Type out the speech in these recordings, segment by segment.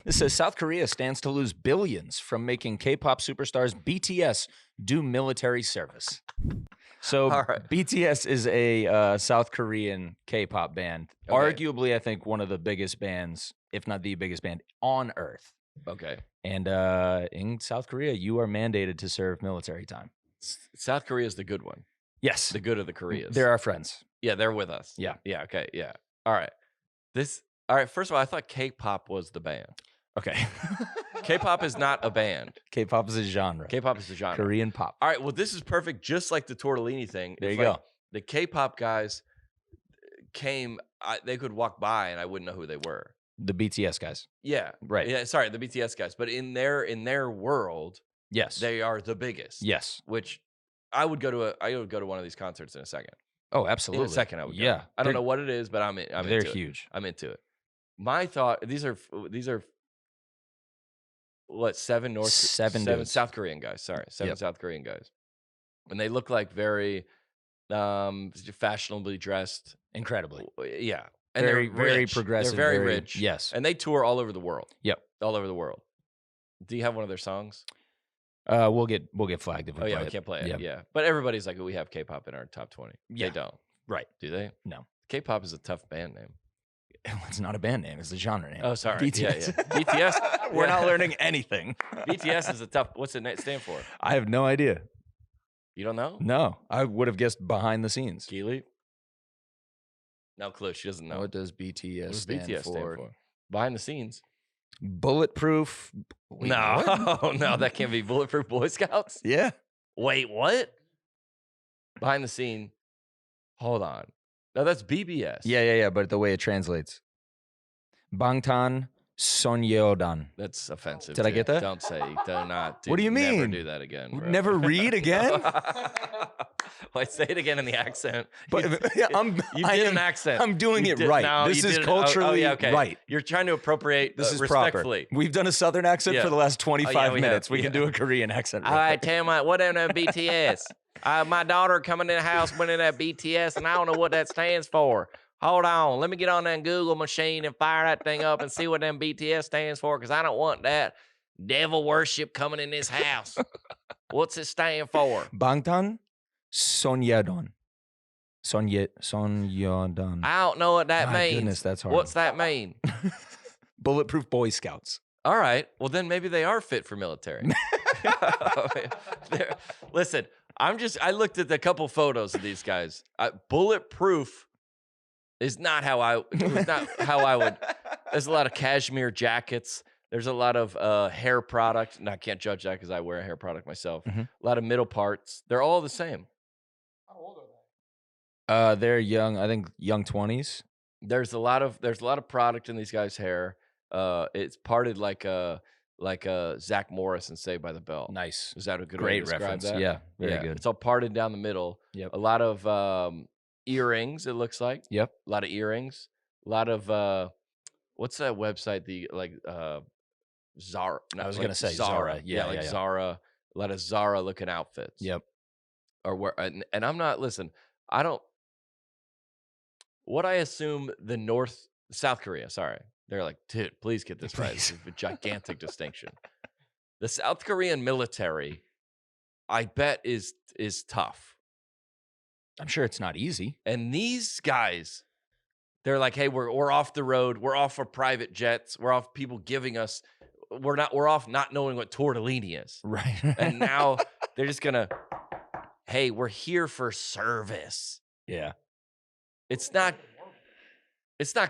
This says South Korea stands to lose billions from making K-pop superstars BTS do military service. So All right. BTS is a South Korean K-pop band. Okay. Arguably, I think one of the biggest bands, if not the biggest band on earth. Okay. And in South Korea, you are mandated to serve military time. South Korea is the good one. Yes. The good of the Koreas. They're our friends. Yeah, they're with us. Yeah. Yeah. Okay. Yeah. All right. All right. First of all, I thought K-pop was the band. Okay. K-pop is not a band. K-pop is a genre. K-pop is a genre. Korean pop. All right. Well, this is perfect. Just like the tortellini thing. There It's you like go. The K-pop guys came. They could walk by and I wouldn't know who they were. The BTS guys. Yeah. Right. Yeah. Sorry, the BTS guys. But in their world, Yes. they are the biggest. Yes. Which I would go to one of these concerts in a second. Oh, absolutely. In a second, I would. Yeah. Go. I don't know what it is, but I'm they're into huge. I'm into it. My thought. These are what, seven dudes. South Korean guys. Sorry, seven Yep. South Korean guys, and they look like very fashionably dressed. Incredibly. Yeah, and very, they're very rich. progressive. They're very rich. Yes. And they tour all over the world. Yep. All over the world. Do you have one of their songs? We'll get flagged if we Oh play yeah, it. we can't play it. Yep. Yeah, but everybody's like, we have K-pop in our top 20. Yeah. They don't. Right. Do they? No. K-pop is a tough band name. It's not a band name. It's a genre name. Oh, sorry. BTS. Yeah. BTS. We're not learning anything. BTS is a tough. What's it stand for? I have no idea. You don't know? No. I would have guessed behind the scenes. Keely? No clue. She doesn't know. What does BTS, What does stand, BTS for? stand for? Behind the scenes. Bulletproof. Wait, No, what? no, that can't be Bulletproof Boy Scouts. Yeah. Wait, what? Behind the scene. Hold on. No, that's BBS. Yeah. But the way it translates. Bangtan Sonyeodan. That's offensive. Did I get that? Don't say. Do not. What do you Never mean? do that again. Bro. Never read again? Wait, say it again in the accent. But you I did am- an accent. I'm doing You it did- right. no, This you is did it- culturally yeah, okay. right. You're trying to appropriate This is respectfully. proper. We've done a Southern accent Yeah. for the last 25 we have. minutes. We can Yeah. do a Korean accent. All right, tell me what in that BTS? My daughter coming in the house went in that BTS, and I don't know what that stands for. Hold on, let me get on that Google machine and fire that thing up and see what them BTS stands for, because I don't want that devil worship coming in this house. What's it stand for? Bangtan Sonyeodan. Sonyeodan. I don't know what that My means. goodness, that's hard. What's that mean? Bulletproof Boy Scouts. All right. Well, then maybe they are fit for military. Listen, I looked at a couple photos of these guys. Bulletproof is not how I would. There's a lot of cashmere jackets. There's a lot of hair product. And I can't judge that because I wear a hair product myself. Mhm. A lot of middle parts. They're all the same. How old are they? They're young. I think young 20s. There's a lot of product in these guys' hair. It's parted like Zach Morris and Saved by the Bell. Nice. Is that a good way to Great describe reference. that? Yeah, very good. It's all parted down the middle. Yep. A lot of earrings, it looks like. Yep. A lot of earrings. A lot of what's that website? Zara. I was gonna say Zara. Yeah. Zara. A lot of Zara looking outfits. Yep. Or where and I'm not I don't what I assume South Korea, sorry. They're like, dude, please get this right. It's a gigantic distinction. The South Korean military, I bet, is tough. I'm sure it's not easy. And these guys, they're like, hey, we're off the road. We're off for private jets. We're off people giving us. We're off not knowing what tortellini is. Right. And now they're just gonna, hey, we're here for service. Yeah. It's not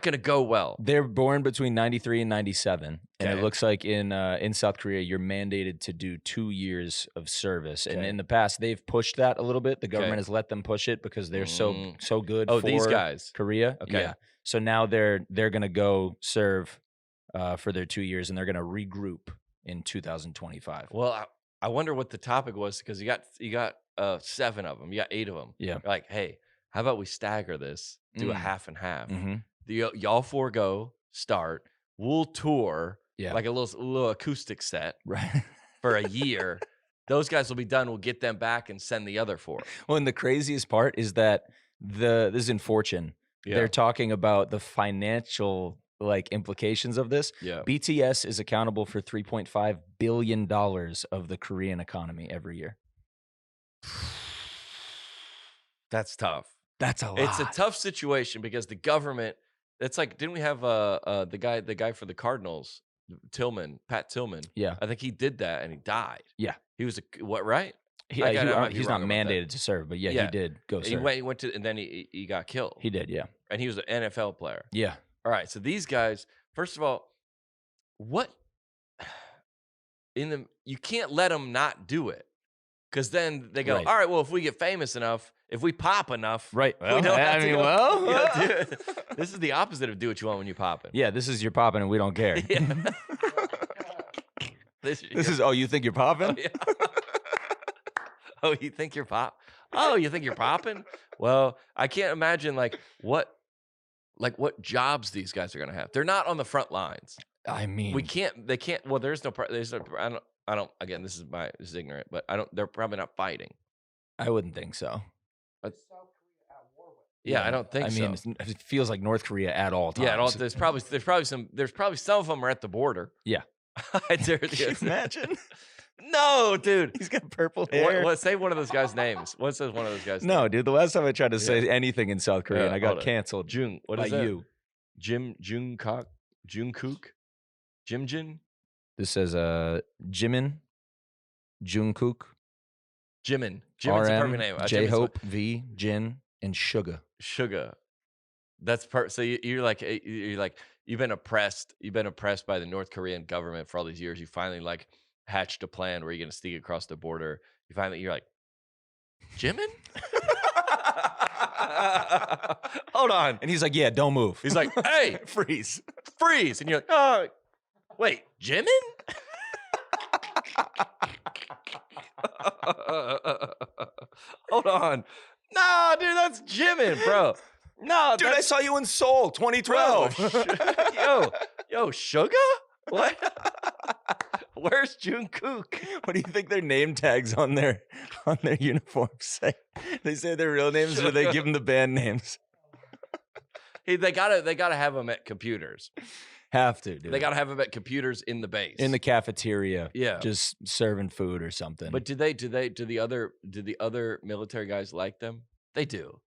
going to go well. They're born between 93 and 97. And Okay. it looks like in South Korea, you're mandated to do 2 years of service. And Okay. in the past, they've pushed that a little bit. The government Okay. has let them push it because they're so good Oh, for these guys. Korea. Okay. Yeah. So now they're going to go serve for their 2 years, and they're going to regroup in 2025. Well, I wonder what the topic was, because you got 7 of them. You got 8 of them. Yeah. Like, hey, how about we stagger this? Do a Mm. half and half. Mm-hmm. Y'all 4 go start. We'll tour Yeah. like a little acoustic set Right. for a year. Those guys will be done. We'll get them back and send the other 4. Well, and the craziest part is that this is in Fortune. Yeah. They're talking about the financial like implications of this. Yeah. BTS is accountable for $3.5 billion of the Korean economy every year. That's tough. That's a lot. It's a tough situation because the government. It's like, didn't we have the guy for the Cardinals, Pat Tillman? Yeah. I think he did that and he died. Yeah. He was what, right? He's not mandated to serve, but yeah, he did go serve. He went to, and then he got killed. He did, yeah. And he was an NFL player. Yeah. All right, so these guys, first of all, what you can't let them not do it, because then they go, Right. all right, well, if we get famous enough, if we pop enough, Right. we Well, don't have to go. well. You know, dude, this is the opposite of do what you want when you popping. Yeah, this is you're popping and we don't care. Yeah. This is, you think you're popping? Oh, yeah. Oh, you think you're pop? Oh, you think you're popping? Well, I can't imagine what jobs these guys are gonna have. They're not on the front lines. I mean, They can't. Well, there's no. I don't. Again, this is ignorant, but I don't. They're probably not fighting. I wouldn't think so. Yeah, I don't think so. I mean, it feels like North Korea at all times. Yeah, at all, there's probably some of them are at the border. Yeah. Can you imagine? No, dude. He's got purple hair. What, say one of those guys' names. What says one of those guys' No, names? dude. The last time I tried to say anything in South Korean, I got canceled. What is by that? you. Jungkook? Jimjin? This says Jimin, Jungkook, Jimin. Jimin's a perfect name. J-Hope, V, Jin, and Suga. Suga. That's so you're like you've been oppressed by the North Korean government for all these years. You finally hatched a plan where you're gonna sneak across the border. You're like, Jimin? Hold on. And he's like, yeah, don't move. He's like, hey, freeze. And you're like, oh, wait, Jimin? Hold on. No, dude, that's Jimin, bro. No, dude, I saw you in Seoul, 2012. Yo, Suga? What? Where's Jungkook? What do you think their name tags on their uniforms say? They say their real names, or they give them the band names? Hey, they gotta have them at computers. Have to, dude. They gotta have them at computers in the base, in the cafeteria. Yeah, just serving food or something. But do the other military guys like them? They do.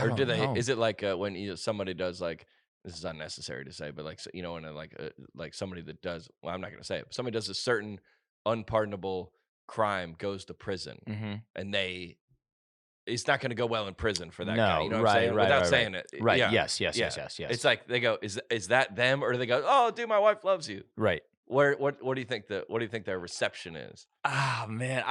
Or do they? Know. Is it like when somebody does this is unnecessary to say, but when somebody that does, well, I'm not gonna say it, but somebody does a certain unpardonable crime, goes to prison, and it's not gonna go well in prison for that guy. You know what I'm saying? Without saying it. Right. Yeah. Yes. It's like they go, is that them, or do they go, oh, dude, my wife loves you? Right. What do you think their reception is? Ah, man,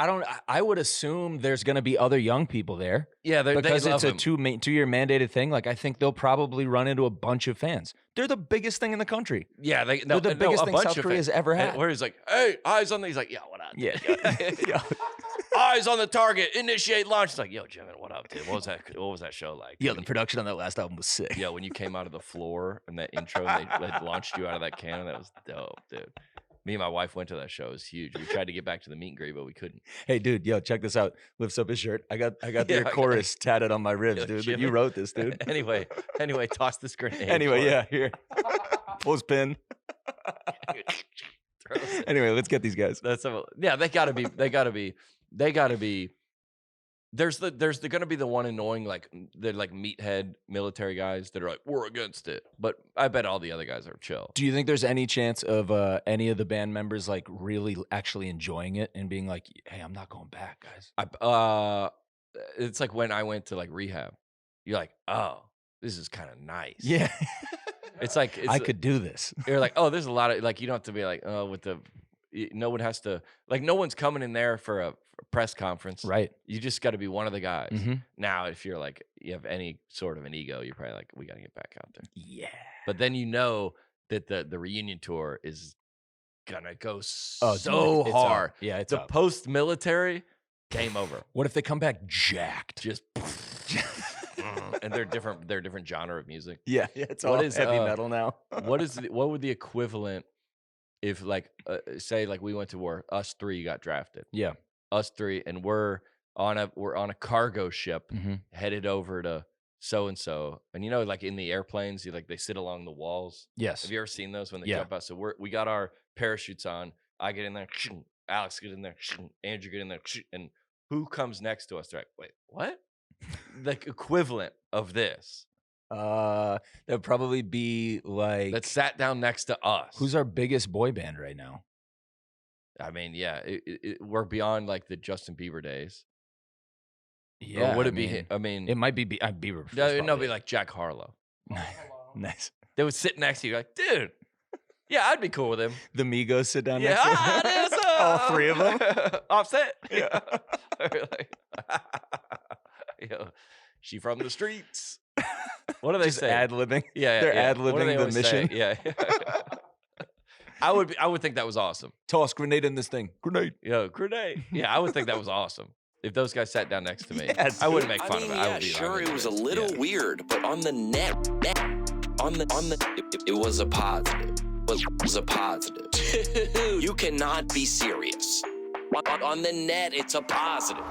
I would assume there's going to be other young people there. Yeah, because it's a 2-year mandated thing. I think they'll probably run into a bunch of fans. They're the biggest thing in the country. Yeah, they're the biggest thing South Korea's ever had. Where he's like, hey, eyes on the. He's like, yeah, what up? Yeah. Eyes on the target. Initiate launch. It's like, yo, Jimin, what up, dude? What was that show like? Yeah, the production on that last album was sick. Yeah, when you came out of the floor and that intro, they launched you out of that cannon. That was dope, dude. Me and my wife went to that show. It was huge. We tried to get back to the meet and greet, but we couldn't. Hey, dude, yo, check this out. Lifts up his shirt. I got their chorus tatted on my ribs, dude. You wrote this, dude. Anyway, toss this grenade. Anyway, yeah, here. Pull his pin. Anyway, let's get these guys. They gotta be. There's gonna be the one annoying, they're like meathead military guys that are like, we're against it. But I bet all the other guys are chill. Do you think there's any chance of any of the band members really actually enjoying it and being like, hey, I'm not going back, guys? It's like when I went to rehab. You're like, oh, this is kind of nice. Yeah. It's like I could do this. You're like, oh, there's a lot of you don't have to be like, oh, no one has to no one's coming in there for a press conference. Right. You just got to be one of the guys. Mm-hmm. Now, if you're you have any sort of an ego, you're probably we got to get back out there. Yeah. But then you know that the reunion tour is gonna go it's hard. Up. Yeah, it's the post-military game over. What if they come back jacked? Just and they're different genre of music. Yeah, it's all heavy metal now. what would the equivalent if say we went to war, us three got drafted. Yeah. Us three, and we're on a cargo ship headed over to so and so, and you know, like in the airplanes, they sit along the walls. Yes. Have you ever seen those when they Yeah. jump out? So we got our parachutes on. I get in there. Alex get in there. Andrew get in there. And who comes next to us? They're like, wait, what? The equivalent of this. That'd probably be like That sat down next to us. who's our biggest boy band right now? I mean, yeah, we're beyond like the Justin Bieber days. Yeah. Or would it be? I mean, it might be Bieber. no, is it'd probably be like Jack Harlow. nice. They would sit next to you, like, dude. Yeah, I'd be cool with him. The Migos sit down Yeah, next to him. All three of them. Offset. Yeah. Yo, she from the streets. What do they Just say? ad-libbing. Yeah, They're yeah. ad-libbing What do they the always say? mission. Yeah. I would think that was awesome. Toss grenade in this thing. Grenade. Yo, grenade. Yeah, I would think that was awesome. If those guys sat down next to me, Yes, I wouldn't dude. make fun of it. I Yeah, would be sure, like, it was a little weird, but on the net, it was a positive. It was a positive. You cannot be serious. On the net, it's a positive.